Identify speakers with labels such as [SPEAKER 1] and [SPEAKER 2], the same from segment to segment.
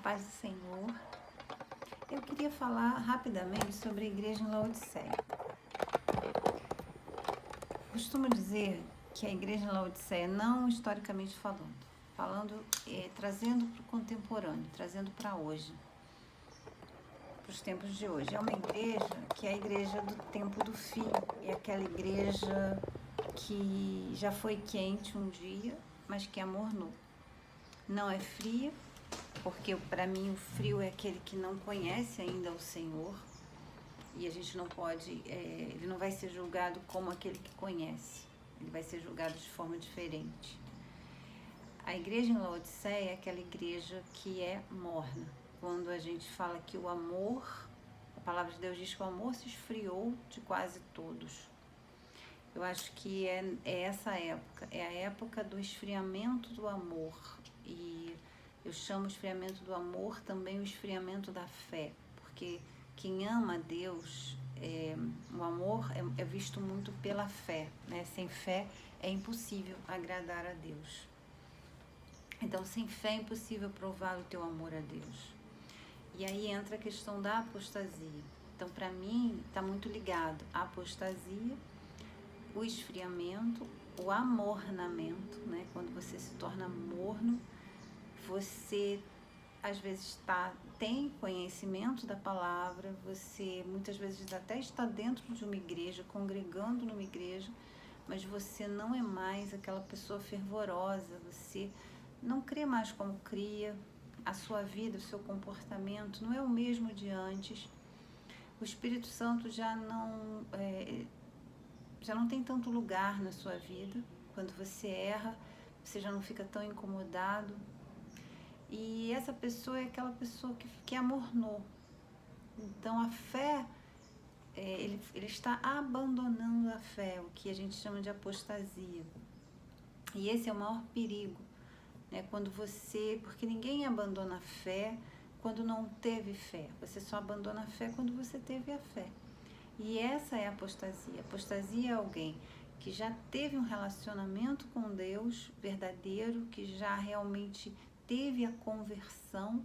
[SPEAKER 1] paz do Senhor. Eu queria falar rapidamente sobre a igreja em Laodiceia. Costumo dizer que a igreja em Laodiceia, não historicamente trazendo para o contemporâneo, trazendo para hoje, para os tempos de hoje. É uma igreja que é a igreja do tempo do fim, é aquela igreja que já foi quente um dia, mas que amornou. Não é fria, porque para mim o frio é aquele que não conhece ainda o Senhor, e a gente não pode, ele não vai ser julgado como aquele que conhece, ele vai ser julgado de forma diferente. A igreja em Laodiceia é aquela igreja que é morna. Quando a gente fala que o amor, a palavra de Deus diz que o amor se esfriou de quase todos. Eu acho que é essa época, é a época do esfriamento do amor, e eu chamo o esfriamento do amor também o esfriamento da fé, porque quem ama a Deus, o amor é visto muito pela fé, né? Sem fé é impossível agradar a Deus. Então, sem fé é impossível provar o teu amor a Deus. E aí entra a questão da apostasia. Então, para mim, está muito ligado à apostasia, o esfriamento, o amornamento, né? Quando você se torna morno, você às vezes tem conhecimento da palavra, você muitas vezes até está dentro de uma igreja, congregando numa igreja, mas você não é mais aquela pessoa fervorosa, você não crê mais como cria, a sua vida, o seu comportamento não é o mesmo de antes, o Espírito Santo já não tem tanto lugar na sua vida. Quando você erra, você já não fica tão incomodado. E essa pessoa é aquela pessoa que amornou. Então a fé, ele está abandonando a fé, o que a gente chama de apostasia. E esse é o maior perigo, né? Porque ninguém abandona a fé quando não teve fé. Você só abandona a fé quando você teve a fé. E essa é a apostasia. Apostasia é alguém que já teve um relacionamento com Deus verdadeiro, que já realmente teve a conversão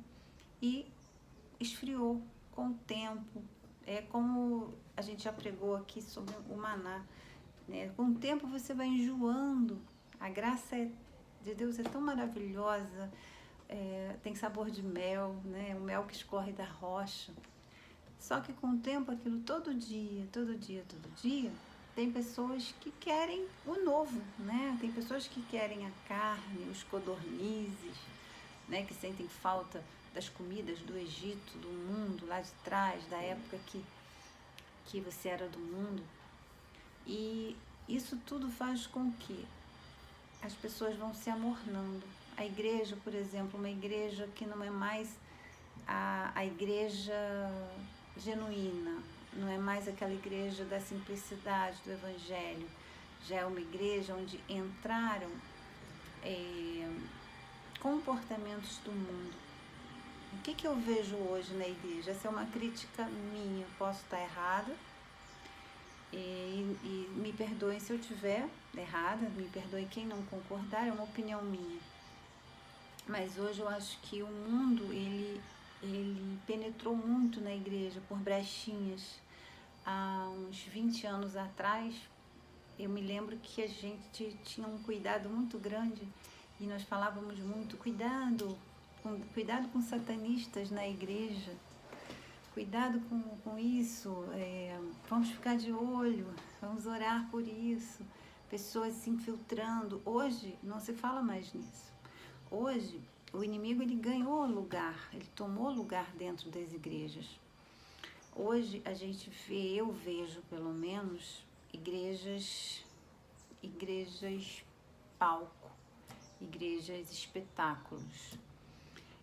[SPEAKER 1] e esfriou com o tempo. É como a gente já pregou aqui sobre o maná, né? Com o tempo você vai enjoando. A graça de Deus é tão maravilhosa, tem sabor de mel, né? O mel que escorre da rocha. Só que com o tempo, aquilo todo dia, tem pessoas que querem o novo, né? Tem pessoas que querem a carne, os codornizes, né? Que sentem falta das comidas do Egito, do mundo, lá de trás, da época que você era do mundo. E isso tudo faz com que as pessoas vão se amornando. A igreja, por exemplo, uma igreja que não é mais a igreja genuína, não é mais aquela igreja da simplicidade do evangelho, já é uma igreja onde entraram comportamentos do mundo. O que eu vejo hoje na igreja? Essa é uma crítica minha, posso estar errada, e me perdoem se eu estiver errada, me perdoem quem não concordar, é uma opinião minha. Mas hoje eu acho que o mundo, ele penetrou muito na igreja por brechinhas. Há uns 20 anos atrás, eu me lembro que a gente tinha um cuidado muito grande e nós falávamos muito, cuidado com satanistas na igreja, cuidado com isso, vamos ficar de olho, vamos orar por isso, pessoas se infiltrando. Hoje não se fala mais nisso. Hoje o inimigo, ele ganhou lugar, ele tomou lugar dentro das igrejas. Hoje eu vejo pelo menos igrejas palco, igrejas espetáculos.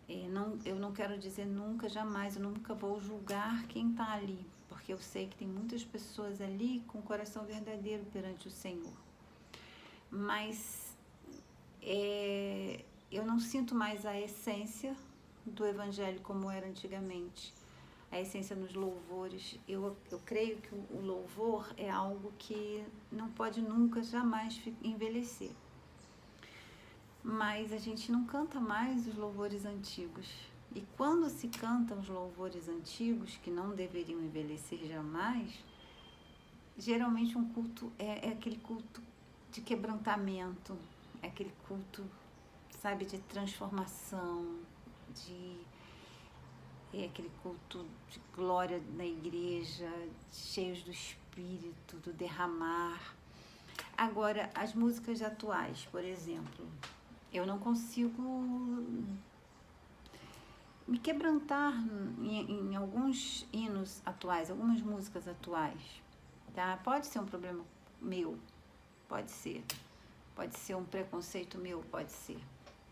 [SPEAKER 1] Eu não quero dizer nunca, jamais, eu nunca vou julgar quem está ali, porque eu sei que tem muitas pessoas ali com o coração verdadeiro perante o Senhor. Mas eu não sinto mais a essência do evangelho como era antigamente, a essência nos louvores. Eu creio que o louvor é algo que não pode nunca, jamais envelhecer. Mas a gente não canta mais os louvores antigos. E quando se cantam os louvores antigos, que não deveriam envelhecer jamais, geralmente um culto é aquele culto de quebrantamento, é aquele culto, sabe, de transformação, é aquele culto de glória na igreja, cheios do Espírito, do derramar. Agora, as músicas atuais, por exemplo, eu não consigo me quebrantar em alguns hinos atuais, algumas músicas atuais, tá? Pode ser um problema meu, pode ser um preconceito meu, pode ser.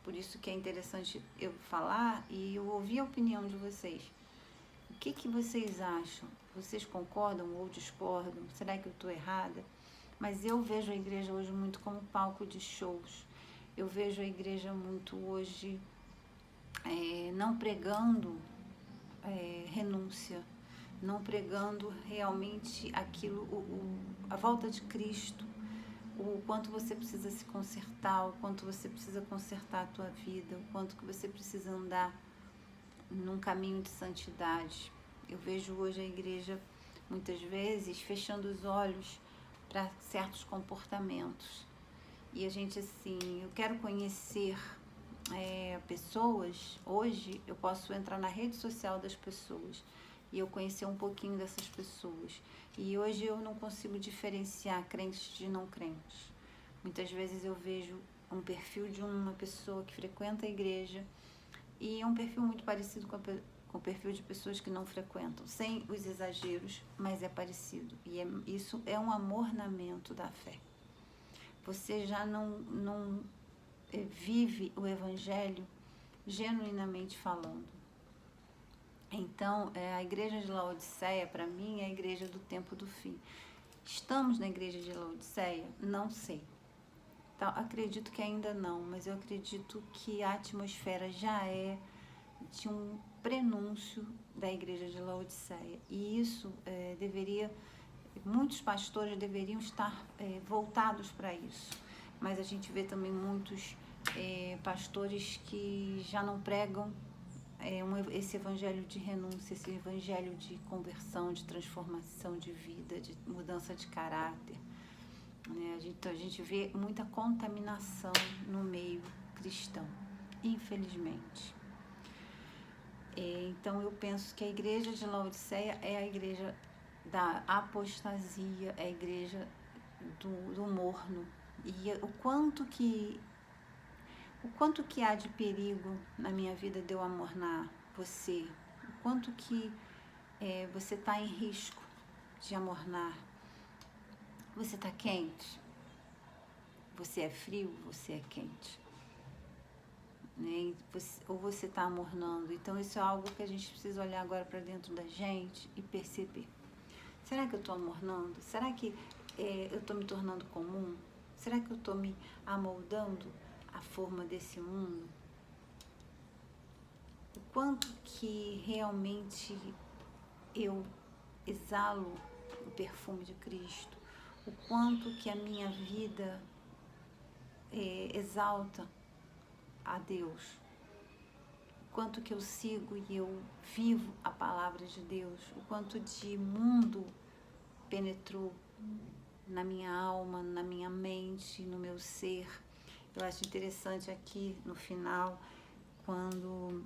[SPEAKER 1] Por isso que é interessante eu falar e eu ouvir a opinião de vocês. O que vocês acham? Vocês concordam ou discordam? Será que eu estou errada? Mas eu vejo a igreja hoje muito como palco de shows. Eu vejo a igreja muito hoje não pregando renúncia, não pregando realmente aquilo, a volta de Cristo, o quanto você precisa se consertar, o quanto você precisa consertar a tua vida, o quanto que você precisa andar num caminho de santidade. Eu vejo hoje a igreja muitas vezes fechando os olhos para certos comportamentos. E a gente assim, eu quero conhecer pessoas. Hoje eu posso entrar na rede social das pessoas e eu conhecer um pouquinho dessas pessoas. E hoje eu não consigo diferenciar crentes de não crentes. Muitas vezes eu vejo um perfil de uma pessoa que frequenta a igreja e é um perfil muito parecido com o perfil de pessoas que não frequentam, sem os exageros, mas é parecido. E isso é um amornamento da fé. Você já não vive o evangelho genuinamente falando. Então, a igreja de Laodiceia, para mim, é a igreja do tempo do fim. Estamos na igreja de Laodiceia? Não sei. Então, acredito que ainda não, mas eu acredito que a atmosfera já é de um prenúncio da igreja de Laodiceia. E isso muitos pastores deveriam estar voltados para isso. Mas a gente vê também muitos pastores que já não pregam esse evangelho de renúncia, esse evangelho de conversão, de transformação de vida, de mudança de caráter. Né? A gente vê muita contaminação no meio cristão, infelizmente. Então eu penso que a igreja de Laodiceia é a igreja da apostasia, é a igreja do morno. E o quanto que há de perigo na minha vida de eu amornar você, o quanto que você está em risco de amornar. Você está quente? Você é frio? Você é quente? Né? Ou você está amornando? Então isso é algo que a gente precisa olhar agora para dentro da gente e perceber. Será que eu estou amornando? Será que eu estou me tornando comum? Será que eu estou me amoldando à forma desse mundo? O quanto que realmente eu exalo o perfume de Cristo? O quanto que a minha vida exalta a Deus? O quanto que eu sigo e eu vivo a palavra de Deus? O quanto de mundo penetrou na minha alma, na minha mente, no meu ser. Eu acho interessante aqui no final, quando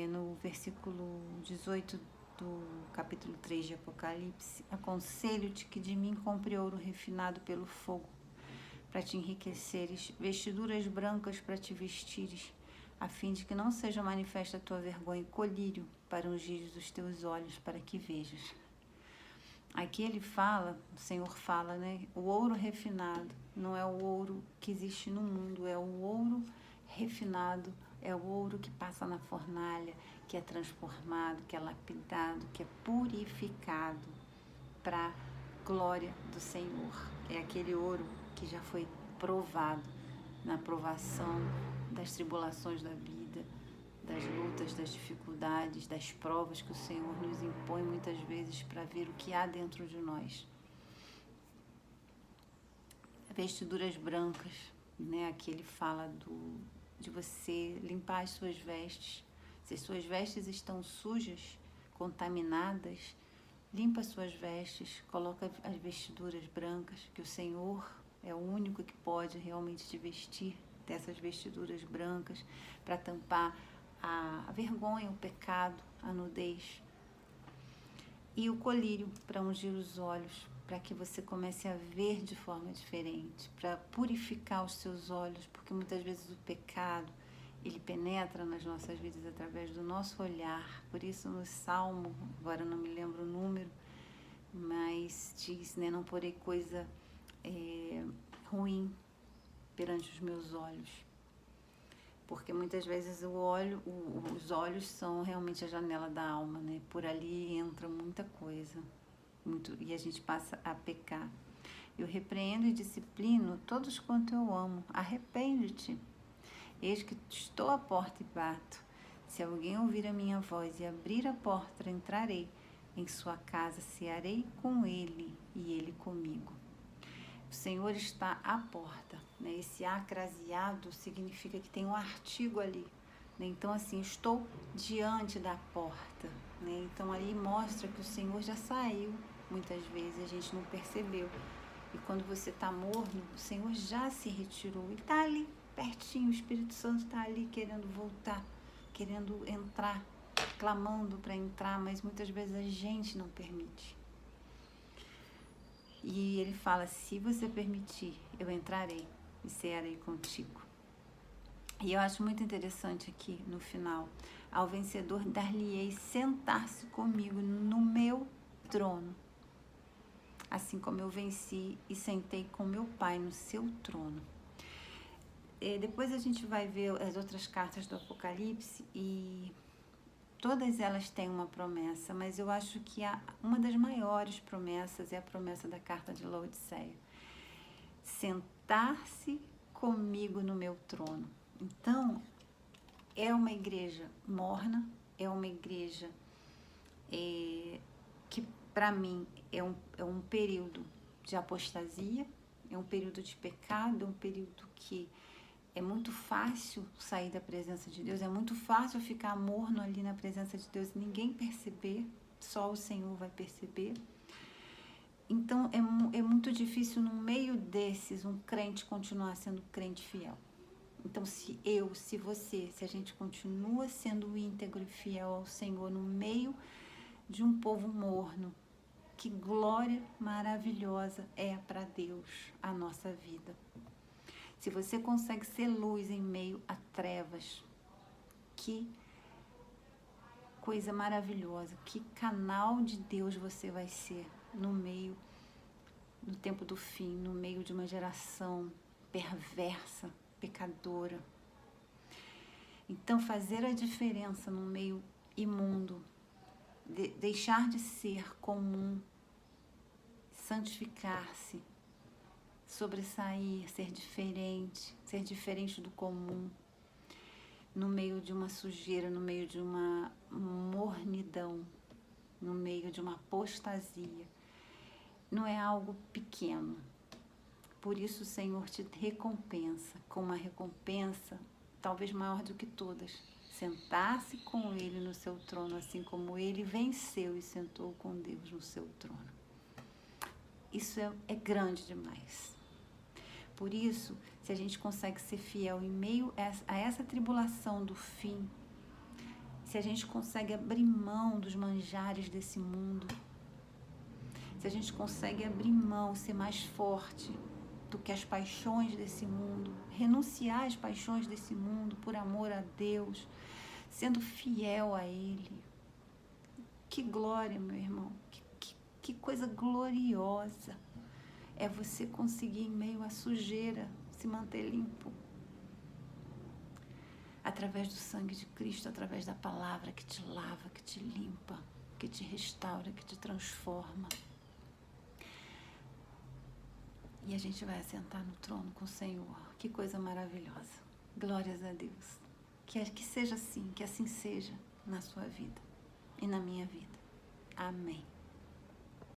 [SPEAKER 1] no versículo 18 do capítulo 3 de Apocalipse, aconselho-te que de mim compre ouro refinado pelo fogo, para te enriqueceres, vestiduras brancas para te vestires, a fim de que não seja manifesta a tua vergonha e colírio para ungir os teus olhos, para que vejas. Aqui ele fala, o Senhor fala, né? O ouro refinado não é o ouro que existe no mundo, é o ouro refinado, é o ouro que passa na fornalha, que é transformado, que é lapidado, que é purificado para a glória do Senhor. É aquele ouro que já foi provado na provação das tribulações da vida, das lutas, das dificuldades, das provas que o Senhor nos impõe muitas vezes para ver o que há dentro de nós. Vestiduras brancas, né? Aqui ele fala de você limpar as suas vestes. Se as suas vestes estão sujas, contaminadas, limpa as suas vestes, coloca as vestiduras brancas, que o Senhor é o único que pode realmente te vestir dessas vestiduras brancas para tampar a vergonha, o pecado, a nudez. E o colírio para ungir os olhos, para que você comece a ver de forma diferente, para purificar os seus olhos, porque muitas vezes o pecado, ele penetra nas nossas vidas através do nosso olhar. Por isso no Salmo, agora não me lembro o número, mas diz, né, não porei coisa ruim perante os meus olhos. Porque muitas vezes os olhos são realmente a janela da alma, né? Por ali entra muita coisa, e a gente passa a pecar. Eu repreendo e disciplino todos quanto eu amo. Arrepende-te. Eis que estou à porta e bato. Se alguém ouvir a minha voz e abrir a porta, entrarei em sua casa, cearei com ele e ele comigo. O Senhor está à porta, né? Esse acraseado significa que tem um artigo ali, né? Então assim, estou diante da porta, né? Então ali mostra que o Senhor já saiu, muitas vezes a gente não percebeu. E quando você está morno, o Senhor já se retirou e está ali pertinho, o Espírito Santo está ali querendo voltar, querendo entrar, clamando para entrar, mas muitas vezes a gente não permite. E ele fala, se você permitir, eu entrarei e cearei contigo. E eu acho muito interessante aqui no final, ao vencedor dar-lhe-ei sentar-se comigo no meu trono, assim como eu venci e sentei com meu Pai no seu trono. Depois a gente vai ver as outras cartas do Apocalipse e todas elas têm uma promessa, mas eu acho que uma das maiores promessas é a promessa da carta de Laodiceia. Sentar-se comigo no meu trono. Então, é uma igreja morna, é uma igreja que, para mim, é um período de apostasia, é um período de pecado, é um período que é muito fácil sair da presença de Deus, é muito fácil ficar morno ali na presença de Deus e ninguém perceber, só o Senhor vai perceber. Então, é muito difícil no meio desses um crente continuar sendo crente fiel. Então, se você, se a gente continua sendo íntegro e fiel ao Senhor no meio de um povo morno, que glória maravilhosa é para Deus a nossa vida. Se você consegue ser luz em meio a trevas, que coisa maravilhosa, que canal de Deus você vai ser no tempo do fim, no meio de uma geração perversa, pecadora. Então, fazer a diferença no meio imundo, deixar de ser comum, santificar-se, sobressair, ser diferente do comum, no meio de uma sujeira, no meio de uma mornidão, no meio de uma apostasia, não é algo pequeno. Por isso o Senhor te recompensa com uma recompensa talvez maior do que todas. Sentar-se com Ele no seu trono, assim como Ele venceu e sentou com Deus no seu trono. Isso é grande demais. Por isso, se a gente consegue ser fiel em meio a essa tribulação do fim, se a gente consegue abrir mão dos manjares desse mundo, se a gente consegue abrir mão, ser mais forte do que as paixões desse mundo, renunciar às paixões desse mundo por amor a Deus, sendo fiel a Ele. Que glória, meu irmão, que coisa gloriosa é você conseguir em meio à sujeira se manter limpo. Através do sangue de Cristo, através da palavra que te lava, que te limpa, que te restaura, que te transforma. E a gente vai assentar no trono com o Senhor. Que coisa maravilhosa. Glórias a Deus. Que seja assim, que assim seja na sua vida e na minha vida. Amém.